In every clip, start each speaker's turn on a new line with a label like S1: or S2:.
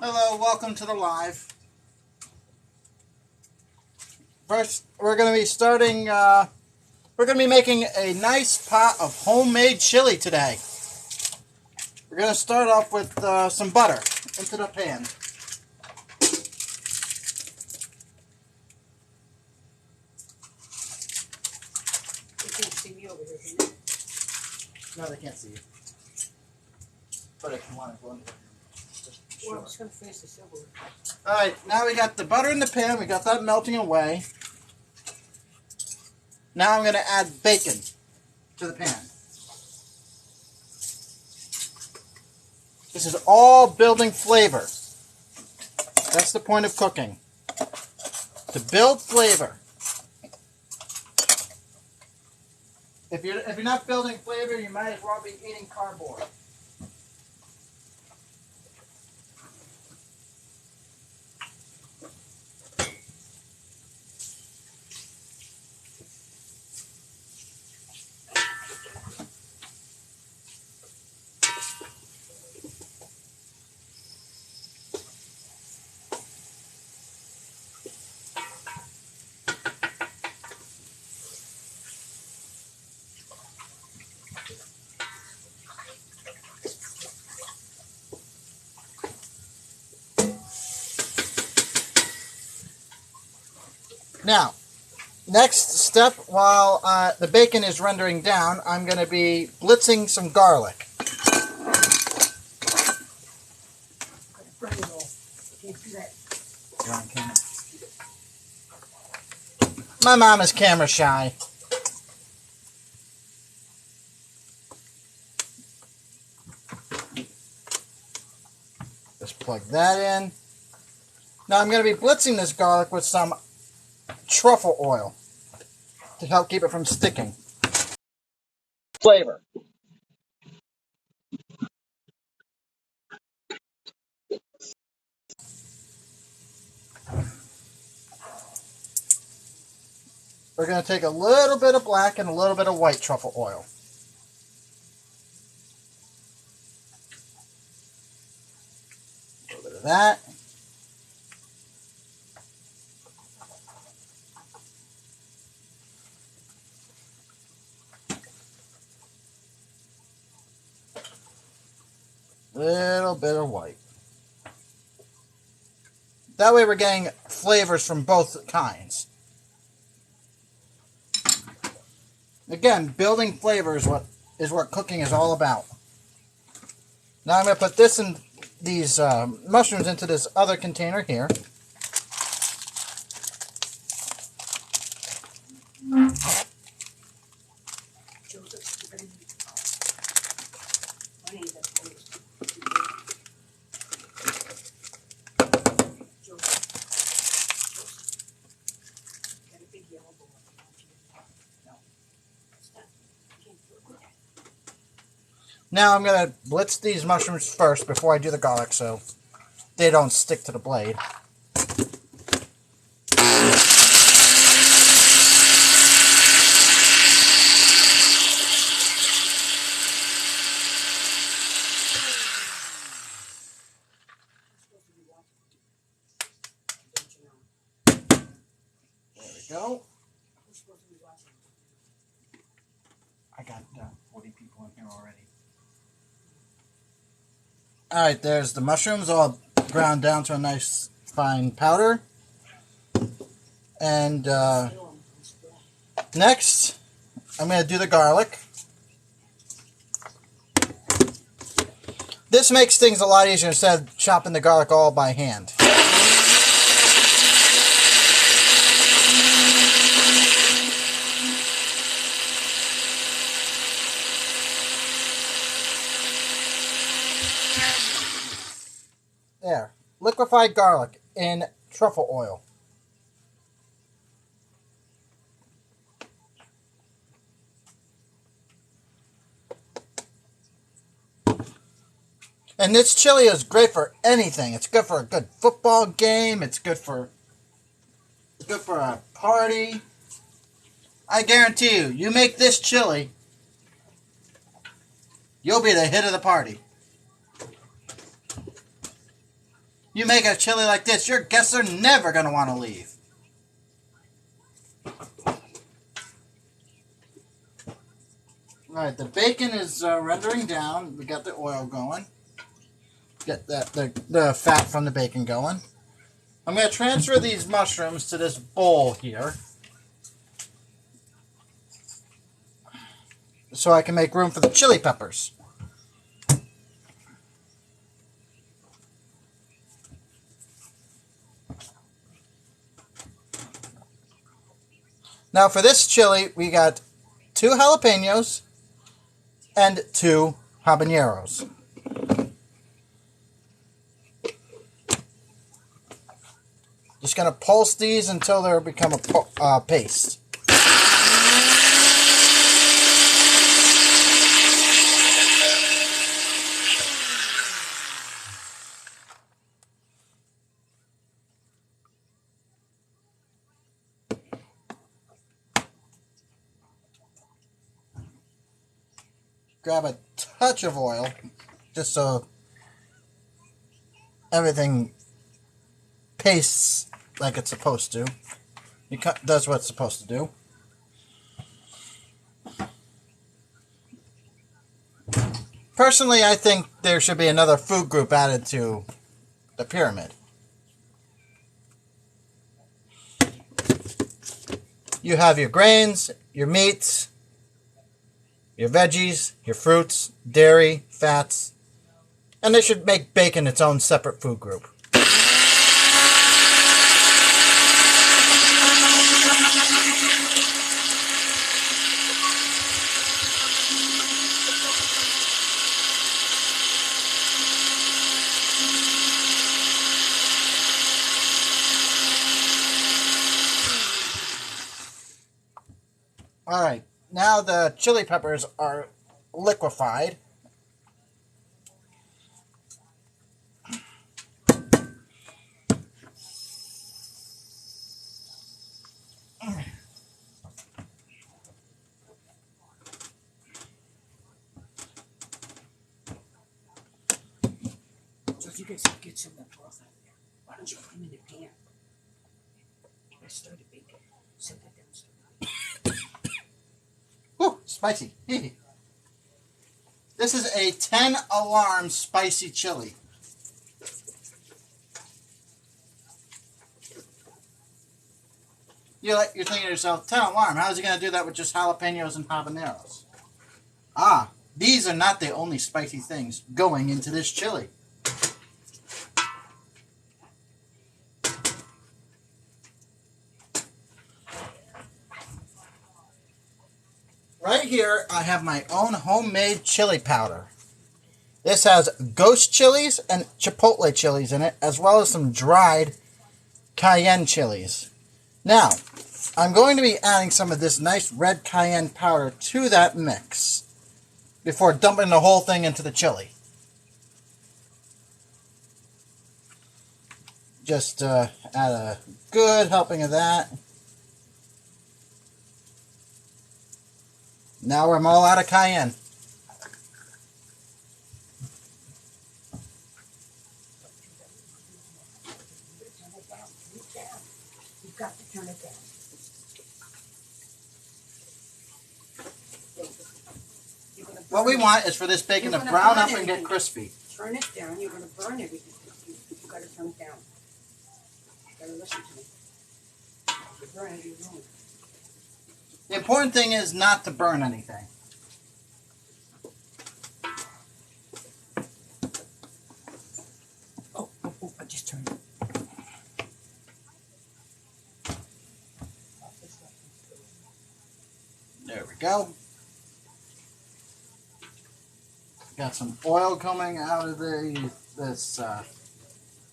S1: Hello, welcome to the live. First, we're going to be starting, we're going to be making a nice pot of homemade chili today. We're going to start off with some butter into the pan.
S2: You can't see me over here, can you?
S1: No, they can't see you. But if you want to go into
S2: Well, I'm just going to face the silver.
S1: Alright, now we got the butter in the pan. We got that melting away. Now I'm going to add bacon to the pan. This is all building flavor. That's the point of cooking. To build flavor. If you're not building flavor, you might as well be eating cardboard. Now, next step, while the bacon is rendering down, I'm going to be blitzing some garlic.
S2: Burn it all. Can't do that.
S1: My mom is camera shy. Just plug that in. Now I'm going to be blitzing this garlic with some truffle oil to help keep it from sticking. Flavor. We're going to take a little bit of black and a little bit of white truffle oil. A little bit of that. Little bit of white. That way we're getting flavors from both kinds. Again, building flavor is what cooking is all about. Now I'm going to put these mushrooms into this other container here.
S2: Joseph, you better need money that goes. Joseph. Got a big yellow bowl. No. It's not. I can't do it.
S1: Now I'm going to blitz these mushrooms first before I do the garlic so they don't stick to the blade. There we go.
S2: Who's supposed to be watching?
S1: I got 40 people in here already. Alright, there's the mushrooms all ground down to a nice fine powder. And next, I'm going to do the garlic. This makes things a lot easier instead of chopping the garlic all by hand. There. Liquefied garlic in truffle oil. And this chili is great for anything. It's good for a good football game. It's good for a party. I guarantee you, you make this chili, you'll be the hit of the party. You make a chili like this, your guests are never going to want to leave. Alright, the bacon is rendering down. We got the oil going. Get the fat from the bacon going. I'm going to transfer these mushrooms to this bowl here, so I can make room for the chili peppers. Now for this chili, we got 2 jalapenos and 2 habaneros. Just going to pulse these until they become a paste. Grab a touch of oil, just so everything pastes like it's supposed to. It does what it's supposed to do. Personally, I think there should be another food group added to the pyramid. You have your grains, your meats, your veggies, your fruits, dairy, fats, and they should make bacon its own separate food group. Alright, now the chili peppers are liquefied.
S2: So if you guys get some of that broth out of there, why don't you put them in the pan? I started baking. Set that down.
S1: Whew, spicy. This is a 10-alarm spicy chili. You're thinking to yourself, 10-alarm, how is he going to do that with just jalapenos and habaneros? Ah, these are not the only spicy things going into this chili. Right here, I have my own homemade chili powder. This has ghost chilies and chipotle chilies in it, as well as some dried cayenne chilies. Now, I'm going to be adding some of this nice red cayenne powder to that mix before dumping the whole thing into the chili. Just add a good helping of that. Now I'm all out of cayenne.
S2: You've got to turn it down.
S1: What we want is for this bacon to brown up and get crispy.
S2: Turn it down. You're going to burn everything. You've got to turn it down. You've got to listen to me. You burn it, you're wrong.
S1: The important thing is not to burn anything.
S2: Oh, I just turned it.
S1: There we go. Got some oil coming out of this,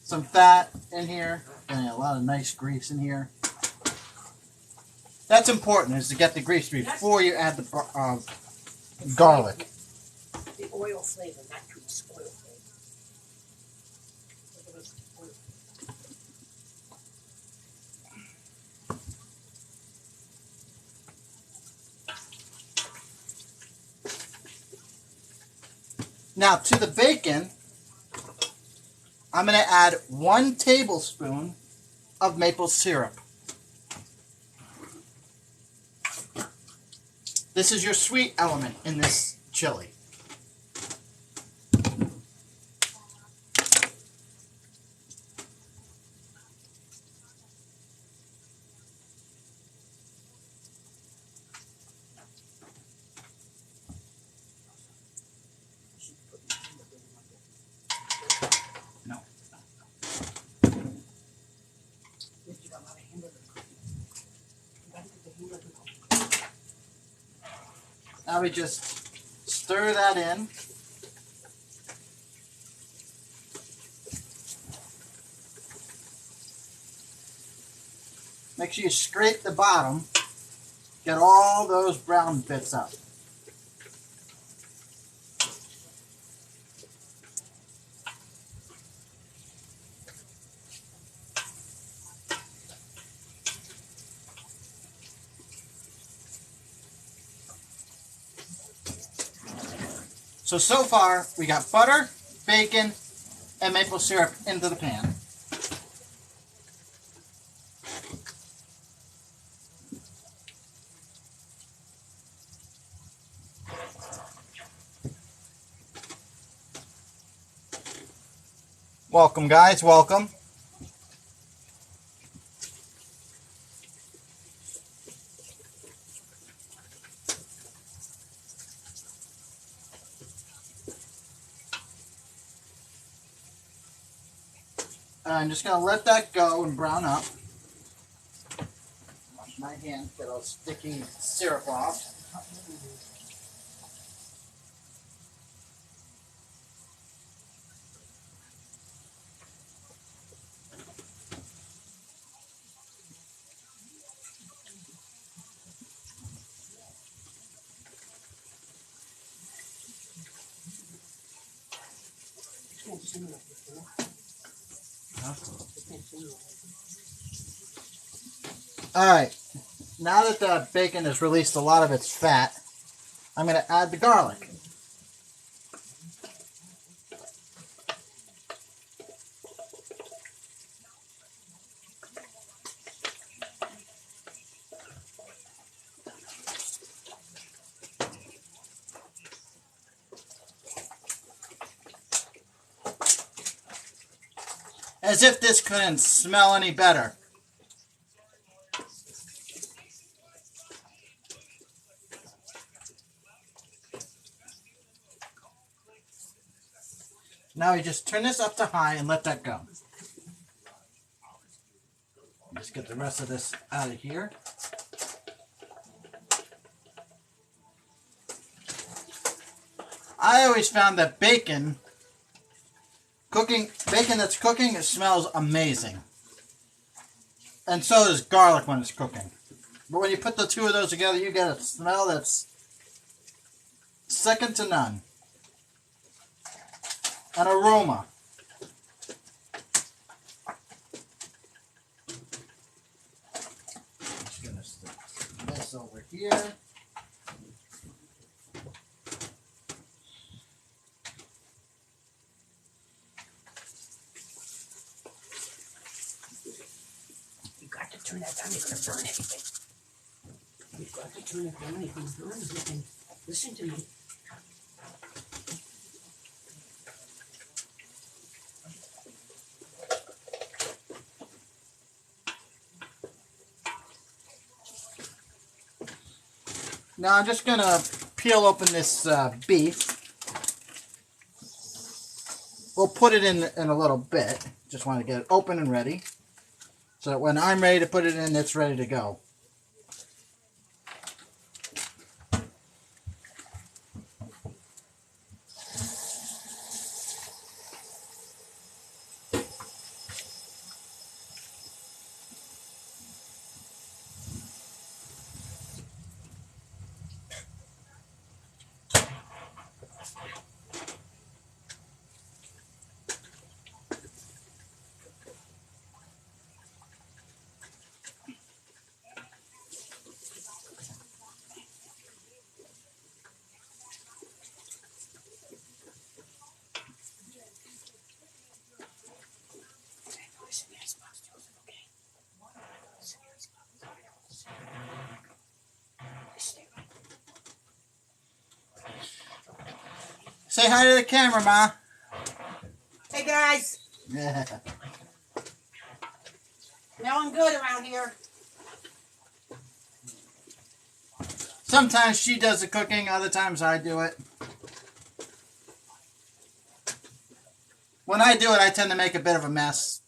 S1: some fat in here. Getting a lot of nice grease in here. That's important, is to get the grease before you add the garlic.
S2: The oil flavor, not grease, oil flavor.
S1: Now, to the bacon, I'm going to add 1 tablespoon of maple syrup. This is your sweet element in this chili. No. Now we just stir that in. Make sure you scrape the bottom. Get all those brown bits up. So far, we got butter, bacon, and maple syrup into the pan. Welcome, guys. Welcome. I'm just going to let that go and brown up. Wash my hands, get all sticky syrup off. Alright, now that the bacon has released a lot of its fat, I'm going to add the garlic. As if this couldn't smell any better. Now you just turn this up to high and let that go. Just get the rest of this out of here. I always found that bacon that's cooking, it smells amazing. And so does garlic when it's cooking. But when you put the two of those together, you get a smell that's second to none. An aroma. Just gonna stick this over here.
S2: You got to turn that down. You're gonna burn anything. You've got to turn it down. You're gonna burn everything. Listen to me.
S1: Now I'm just gonna peel open this beef. We'll put it in a little bit. Just want to get it open and ready, so that when I'm ready to put it in, it's ready to go. Say hi to the camera, Ma.
S2: Hey guys,
S1: Yeah.
S2: smelling good around here.
S1: Sometimes she does the cooking, other times I do it. When I do it, I tend to make a bit of a mess.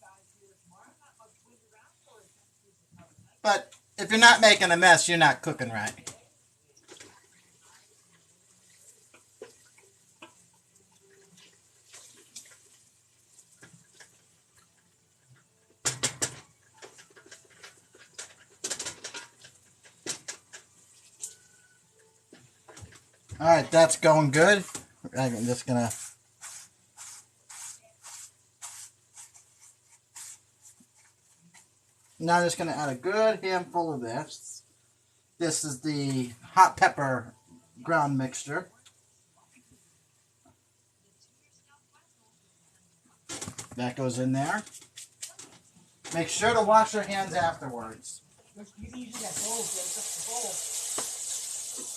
S1: But if you're not making a mess, you're not cooking right. Alright, that's going good. I'm just gonna... Now I'm just gonna add a good handful of this. This is the hot pepper ground mixture. That goes in there. Make sure to wash your hands afterwards.
S2: You can use that bowl, Joseph.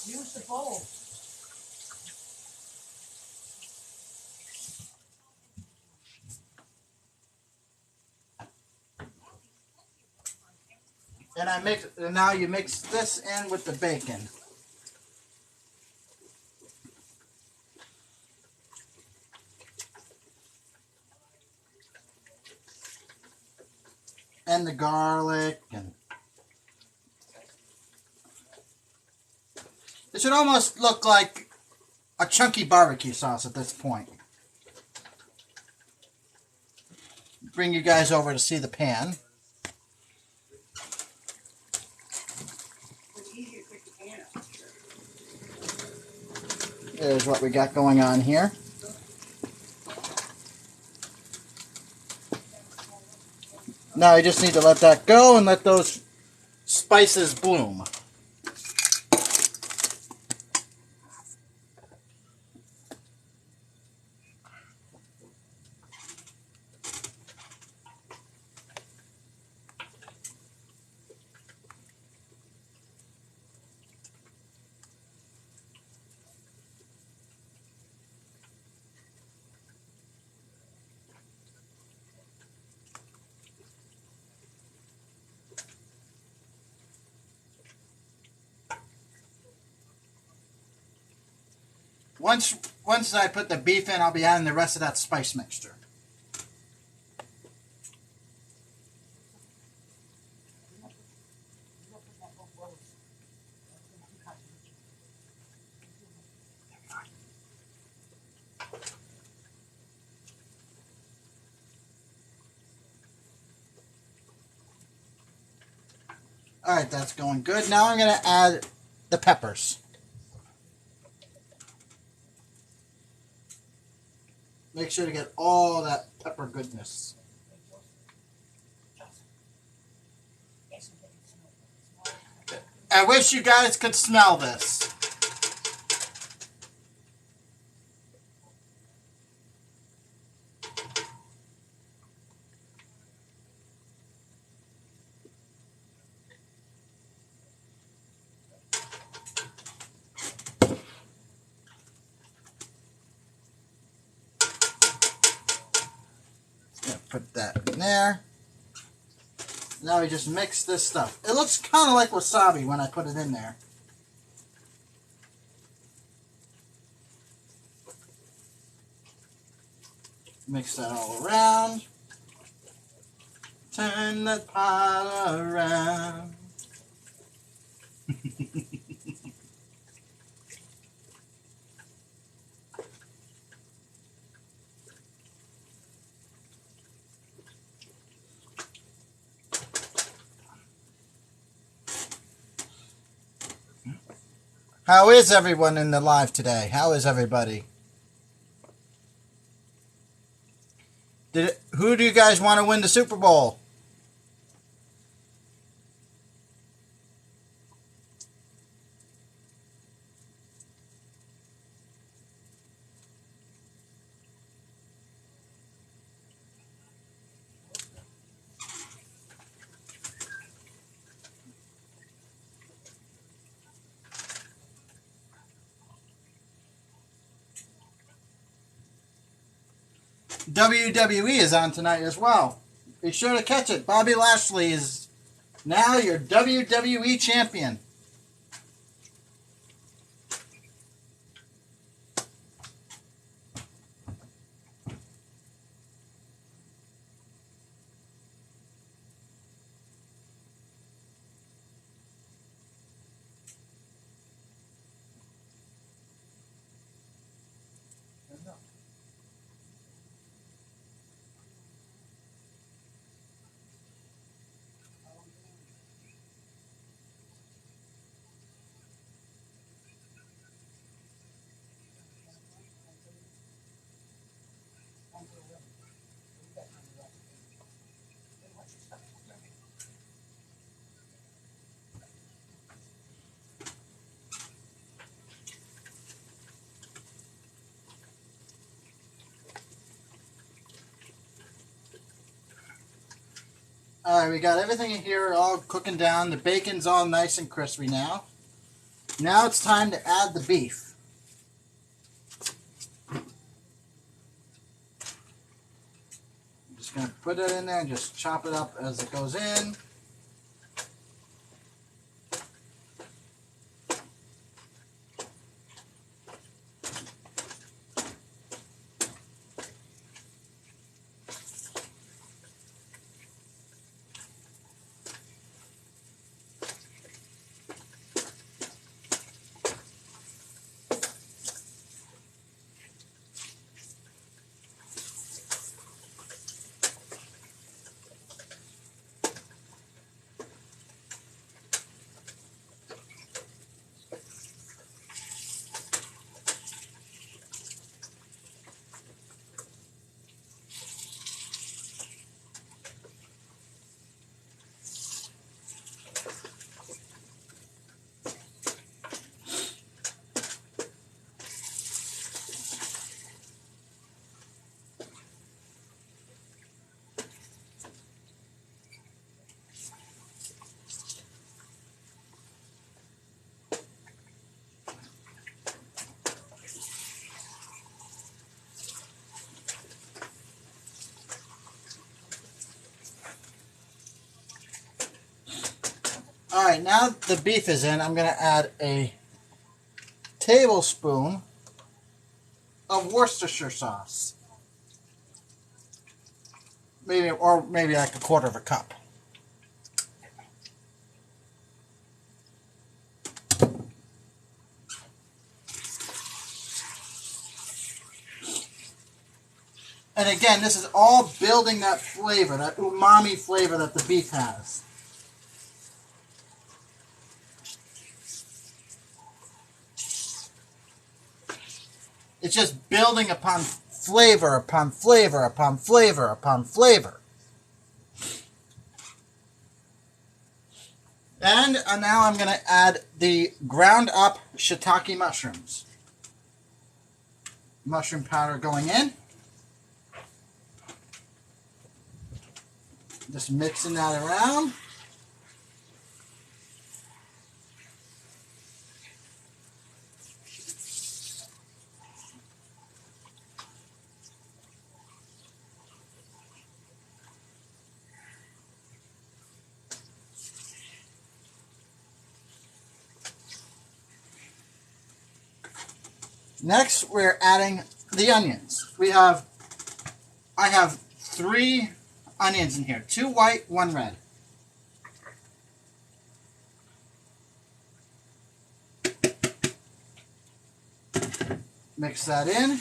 S2: The bowl. Use the bowl.
S1: And now you mix this in with the bacon. And the garlic, and it should almost look like a chunky barbecue sauce at this point. Bring you guys over to see the pan. There's what we got going on here. Now you just need to let that go and let those spices bloom. Once I put the beef in, I'll be adding the rest of that spice mixture. Alright, that's going good. Now I'm going to add the peppers. Make sure to get all that pepper goodness. I wish you guys could smell this. Put that in there. Now we just mix this stuff. It looks kind of like wasabi when I put it in there. Mix that all around. Turn that pot around. How is everyone in the live today? How is everybody? Who do you guys want to win the Super Bowl? WWE is on tonight as well. Be sure to catch it. Bobby Lashley is now your WWE champion. Alright, we got everything in here all cooking down. The bacon's all nice and crispy now. Now it's time to add the beef. I'm just going to put it in there and just chop it up as it goes in. Alright, now the beef is in, I'm going to add a tablespoon of Worcestershire sauce. Maybe like a quarter of a cup. And again, this is all building that flavor, that umami flavor that the beef has. It's just building upon flavor, upon flavor, upon flavor, upon flavor. And now I'm going to add the ground up shiitake mushrooms. Mushroom powder going in. Just mixing that around. Next, we're adding the onions. I have 3 onions in here. 2 white, 1 red. Mix that in.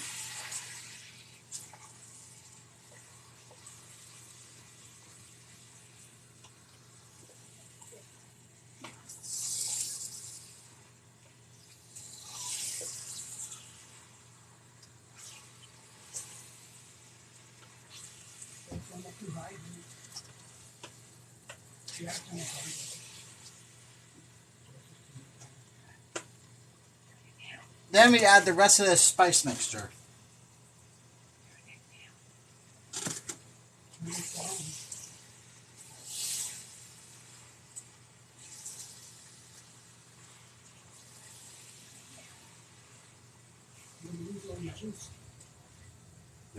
S1: Then we add the rest of this spice mixture.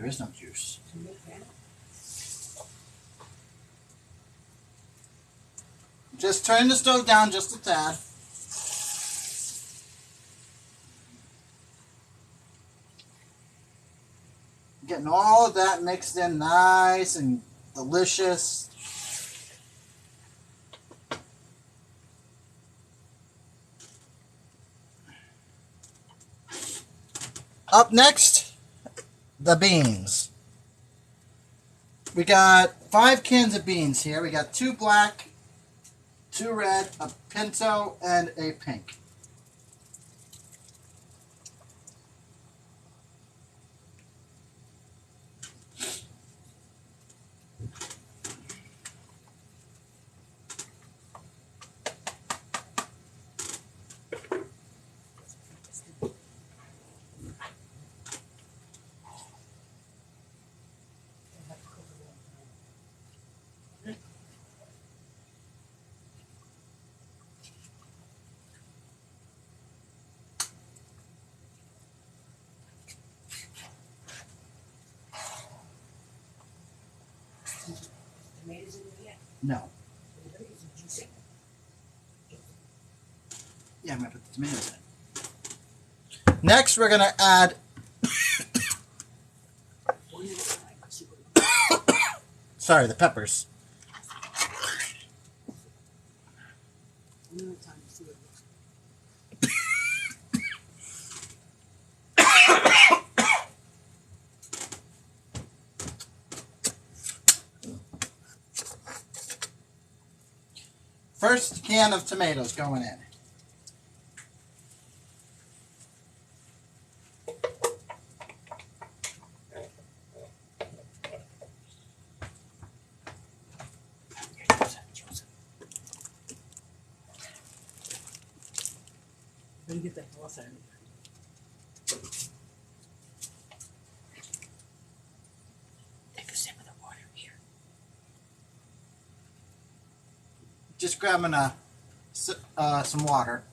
S1: There is no juice. Just turn the stove down just a tad. Getting all of that mixed in nice and delicious. Up next, the beans. We got 5 cans of beans here. We got 2 black, 2 red, a pinto, and a pink.
S2: Tomatoes in there yet?
S1: No.
S2: Is it juicy?
S1: Yeah, I'm going to put the tomatoes in. Next, we're going to add...
S2: One at a time. I see what
S1: Sorry, the peppers.
S2: one at a time. See what it looks
S1: First can of tomatoes going in.
S2: Better get that broth out of there. Take a sip of the water here.
S1: Just grabbing some water.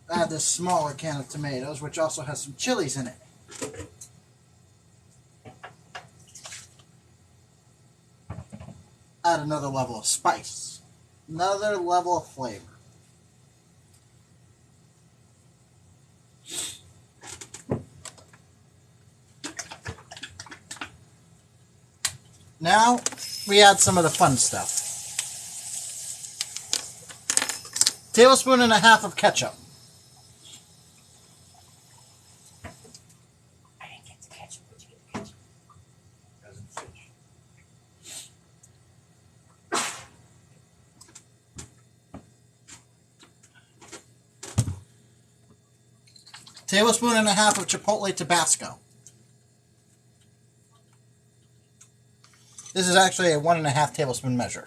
S1: Add this smaller can of tomatoes, which also has some chilies in it. Add another level of spice. Another level of flavor. Now, we add some of the fun stuff. 1.5 tablespoons of ketchup.
S2: I didn't get the ketchup. Where'd you get the ketchup?
S3: Doesn't fit.
S1: Tablespoon and a half of Chipotle Tabasco. This is actually a 1.5 tablespoon measure.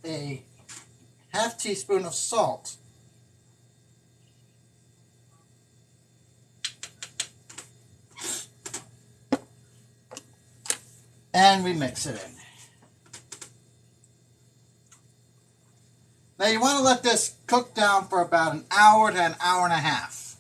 S1: A 1/2 teaspoon of salt. And we mix it in. Now you want to let this cook down for about an hour to an hour and a half.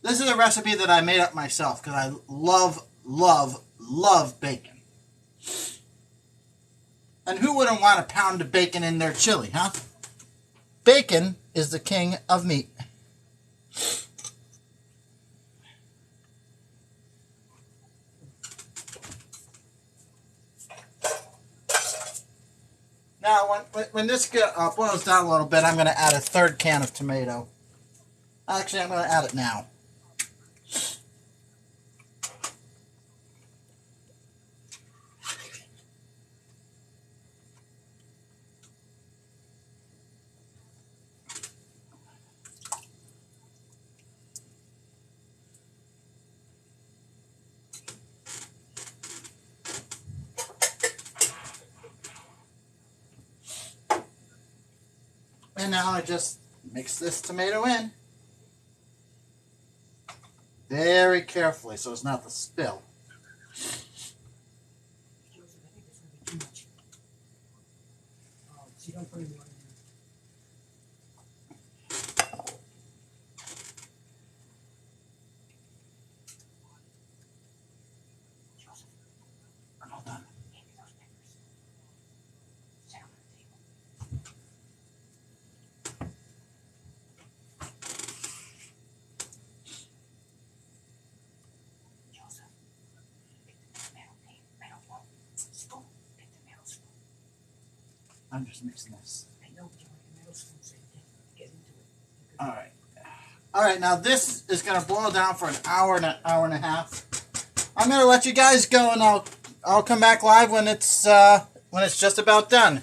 S1: This is a recipe that I made up myself because I love, love, love bacon. And who wouldn't want a pound of bacon in their chili, huh? Bacon is the king of meat. Now, when this boils down a little bit, I'm going to add a third can of tomato. Actually, I'm going to add it now. And now I just mix this tomato in very carefully so it's not the spill.
S2: Joseph, I think that's gonna be too much. Oh, so you don't put any more in there. Joseph,
S1: We're all done.
S2: hand me those peppers. Sit on the table. Joseph, pick the metal pan, metal bowl, spoon, pick the metal spoon.
S1: I'm just mixing this.
S2: I know, but you want the metal spoon so you can get into it. You could-
S1: All right. All right, now this is going to boil down for an hour and a half. I'm going to let you guys go, and I'll come back live when it's just about done.